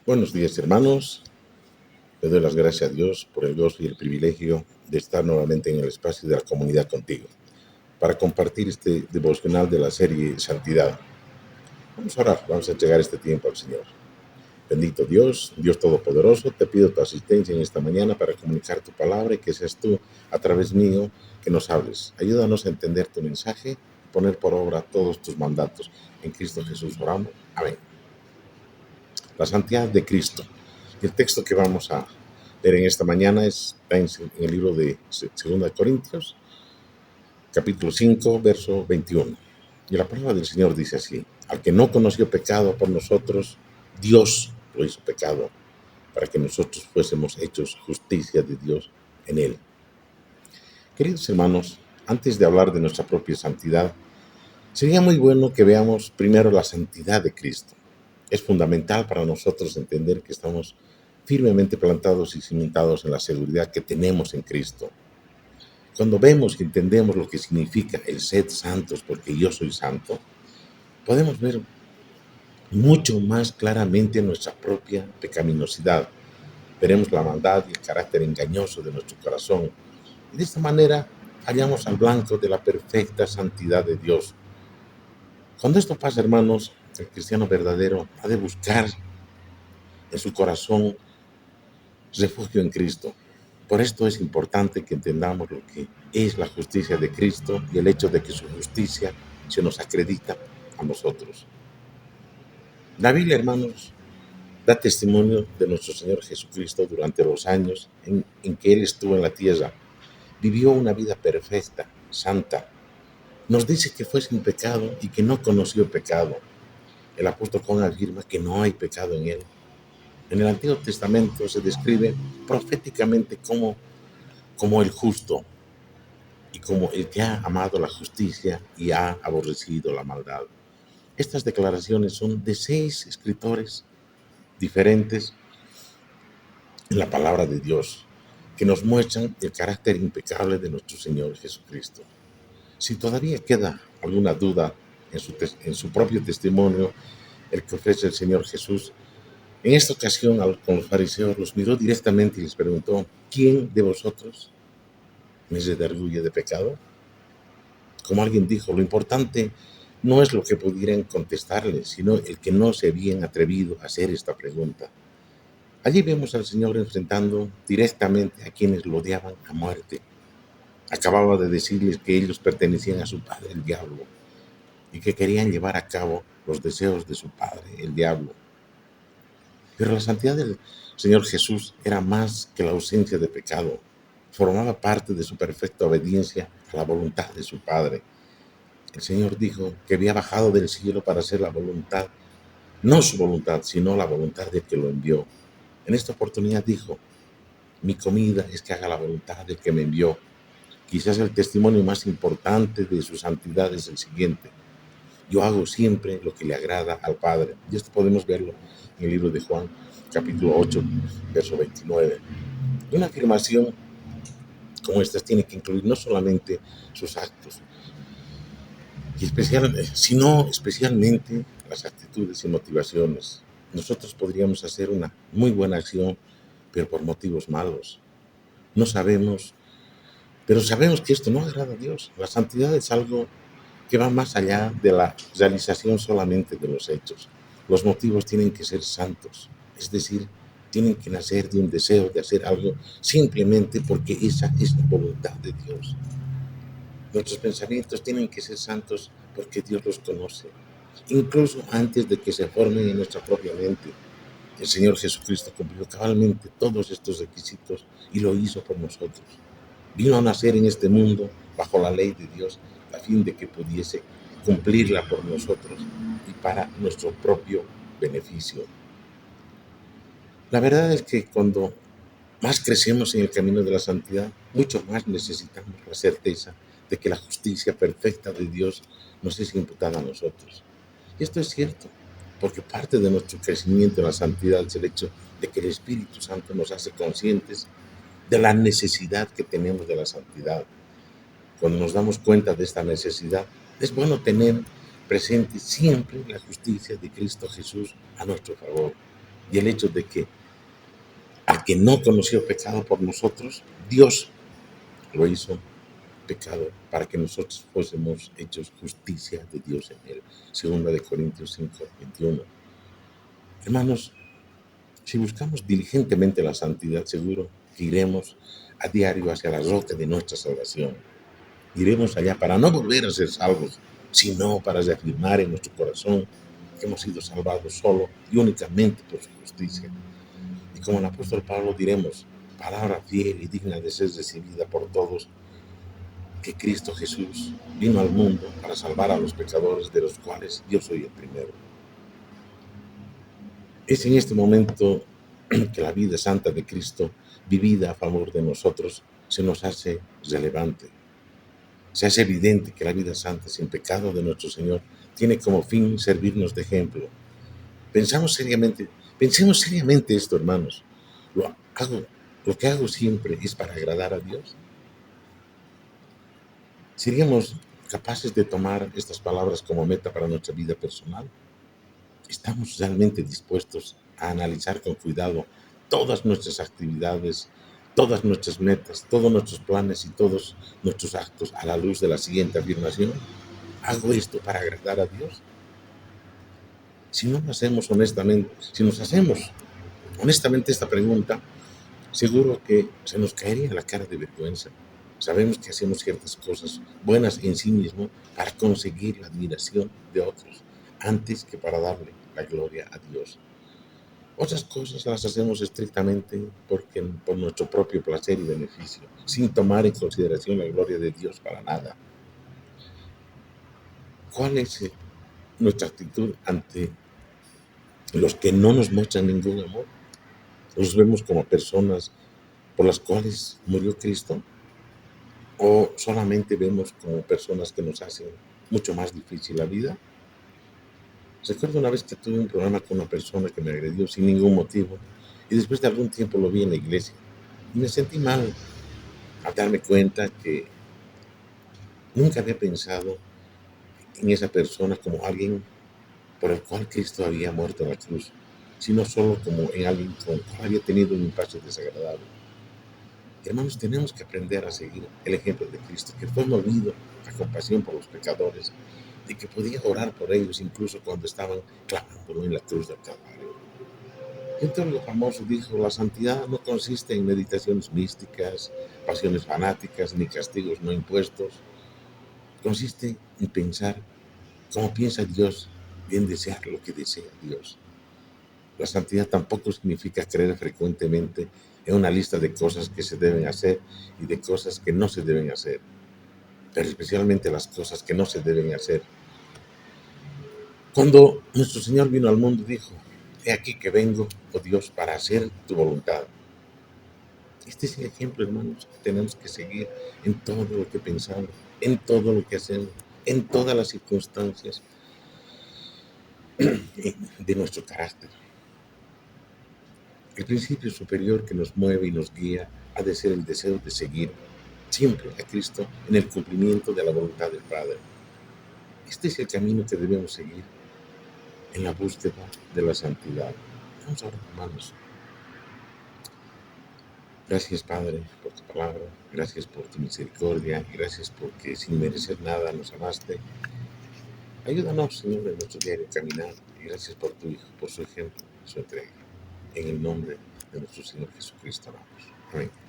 Buenos días, hermanos. Le doy las gracias a Dios por el gozo y el privilegio de estar nuevamente en el espacio de la comunidad contigo para compartir este devocional de la serie Santidad. Vamos a orar, vamos a entregar este tiempo al Señor. Bendito Dios, Dios Todopoderoso, te pido tu asistencia en esta mañana para comunicar tu palabra y que seas tú, a través mío, que nos hables. Ayúdanos a entender tu mensaje y poner por obra todos tus mandatos. En Cristo Jesús oramos. Amén. La santidad de Cristo. El texto que vamos a leer en esta mañana está en el libro de 2 Corintios, capítulo 5, verso 21. Y la palabra del Señor dice así: al que no conoció pecado por nosotros, Dios lo hizo pecado, para que nosotros fuésemos hechos justicia de Dios en él. Queridos hermanos, antes de hablar de nuestra propia santidad, sería muy bueno que veamos primero la santidad de Cristo. Es fundamental para nosotros entender que estamos firmemente plantados y cimentados en la seguridad que tenemos en Cristo. Cuando vemos y entendemos lo que significa el sed santos porque yo soy santo, podemos ver mucho más claramente nuestra propia pecaminosidad. Veremos la maldad y el carácter engañoso de nuestro corazón. Y de esta manera hallamos al blanco de la perfecta santidad de Dios. Cuando esto pasa, hermanos, el cristiano verdadero ha de buscar en su corazón refugio en Cristo. Por esto es importante que entendamos lo que es la justicia de Cristo y el hecho de que su justicia se nos acredita a nosotros. La Biblia, hermanos, da testimonio de nuestro Señor Jesucristo durante los años en que Él estuvo en la tierra. Vivió una vida perfecta, santa. Nos dice que fue sin pecado y que no conoció pecado. El apóstol Juan afirma que no hay pecado en Él. En el Antiguo Testamento se describe proféticamente como el justo y como el que ha amado la justicia y ha aborrecido la maldad. Estas declaraciones son de 6 escritores diferentes en la palabra de Dios, que nos muestran el carácter impecable de nuestro Señor Jesucristo. Si todavía queda alguna duda en su propio testimonio, el que ofrece el Señor Jesús, en esta ocasión con los fariseos los miró directamente y les preguntó: ¿quién de vosotros me redarguye de pecado? Como alguien dijo, lo importante no es lo que pudieran contestarle, sino el que no se habían atrevido a hacer esta pregunta. Allí vemos al Señor enfrentando directamente a quienes lo odiaban a muerte. Acababa de decirles que ellos pertenecían a su padre, el diablo, y que querían llevar a cabo los deseos de su padre, el diablo. Pero la santidad del Señor Jesús era más que la ausencia de pecado. Formaba parte de su perfecta obediencia a la voluntad de su Padre. El Señor dijo que había bajado del cielo para hacer la voluntad, no su voluntad, sino la voluntad del que lo envió. En esta oportunidad dijo: mi comida es que haga la voluntad del que me envió. Quizás el testimonio más importante de su santidad es el siguiente: yo hago siempre lo que le agrada al Padre. Y esto podemos verlo en el libro de Juan, capítulo 8, verso 29. Una afirmación como esta tiene que incluir no solamente sus actos, sino especialmente las actitudes y motivaciones. Nosotros podríamos hacer una muy buena acción, pero por motivos malos. No sabemos, pero sabemos que esto no agrada a Dios. La santidad es algo que va más allá de la realización solamente de los hechos. Los motivos tienen que ser santos, es decir, tienen que nacer de un deseo de hacer algo simplemente porque esa es la voluntad de Dios. Nuestros pensamientos tienen que ser santos porque Dios los conoce, incluso antes de que se formen en nuestra propia mente. El Señor Jesucristo cumplió cabalmente todos estos requisitos y lo hizo por nosotros. Vino a nacer en este mundo bajo la ley de Dios a fin de que pudiese cumplirla por nosotros y para nuestro propio beneficio. La verdad es que cuando más crecemos en el camino de la santidad, mucho más necesitamos la certeza de que la justicia perfecta de Dios nos es imputada a nosotros. Y esto es cierto, porque parte de nuestro crecimiento en la santidad es el hecho de que el Espíritu Santo nos hace conscientes de la necesidad que tenemos de la santidad. Cuando nos damos cuenta de esta necesidad, es bueno tener presente siempre la justicia de Cristo Jesús a nuestro favor. Y el hecho de que al que no conoció pecado por nosotros, Dios lo hizo pecado para que nosotros fuésemos hechos justicia de Dios en él. Segunda de Corintios 5:21. Hermanos, si buscamos diligentemente la santidad, seguro que iremos a diario hacia la roca de nuestra salvación. Iremos allá para no volver a ser salvos, sino para reafirmar en nuestro corazón que hemos sido salvados solo y únicamente por su justicia. Y como el apóstol Pablo diremos, palabra fiel y digna de ser recibida por todos, que Cristo Jesús vino al mundo para salvar a los pecadores, de los cuales yo soy el primero. Es en este momento que la vida santa de Cristo, vivida a favor de nosotros, se nos hace relevante. Se hace evidente que la vida santa sin pecado de nuestro Señor tiene como fin servirnos de ejemplo. Pensemos seriamente esto, hermanos. Lo que hago siempre es para agradar a Dios. ¿Seríamos capaces de tomar estas palabras como meta para nuestra vida personal? ¿Estamos realmente dispuestos a analizar con cuidado todas nuestras actividades, todas nuestras metas, todos nuestros planes y todos nuestros actos a la luz de la siguiente afirmación? ¿Hago esto para agradar a Dios? Si no lo hacemos honestamente, si nos hacemos honestamente esta pregunta, seguro que se nos caería la cara de vergüenza. Sabemos que hacemos ciertas cosas buenas en sí mismo para conseguir la admiración de otros, antes que para darle la gloria a Dios. Otras cosas las hacemos estrictamente por nuestro propio placer y beneficio, sin tomar en consideración la gloria de Dios para nada. ¿Cuál es nuestra actitud ante los que no nos muestran ningún amor? ¿Los vemos como personas por las cuales murió Cristo? ¿O solamente vemos como personas que nos hacen mucho más difícil la vida? Recuerdo una vez que tuve un problema con una persona que me agredió sin ningún motivo y después de algún tiempo lo vi en la iglesia y me sentí mal al darme cuenta que nunca había pensado en esa persona como alguien por el cual Cristo había muerto en la cruz, sino solo como en alguien con el cual había tenido un impacto desagradable. Hermanos, tenemos que aprender a seguir el ejemplo de Cristo, que fue movido a compasión por los pecadores, de que podía orar por ellos incluso cuando estaban clavándolo en la cruz del Calvario. Y un teólogo famoso dijo, la santidad no consiste en meditaciones místicas, pasiones fanáticas, ni castigos no impuestos. Consiste en pensar como piensa Dios y en desear lo que desea Dios. La santidad tampoco significa creer frecuentemente en una lista de cosas que se deben hacer y de cosas que no se deben hacer, pero especialmente las cosas que no se deben hacer. Cuando nuestro Señor vino al mundo dijo, he aquí que vengo, oh Dios, para hacer tu voluntad. Este es el ejemplo, hermanos, que tenemos que seguir en todo lo que pensamos, en todo lo que hacemos, en todas las circunstancias de nuestro carácter. El principio superior que nos mueve y nos guía ha de ser el deseo de seguir siempre a Cristo en el cumplimiento de la voluntad del Padre. Este es el camino que debemos seguir en la búsqueda de la santidad. Vamos a orar, hermanos. Gracias, Padre, por tu palabra. Gracias por tu misericordia. Gracias porque sin merecer nada nos amaste. Ayúdanos, Señor, en nuestro diario caminar. Y gracias por tu Hijo, por su ejemplo, su entrega. En el nombre de nuestro Señor Jesucristo, oramos. Amén.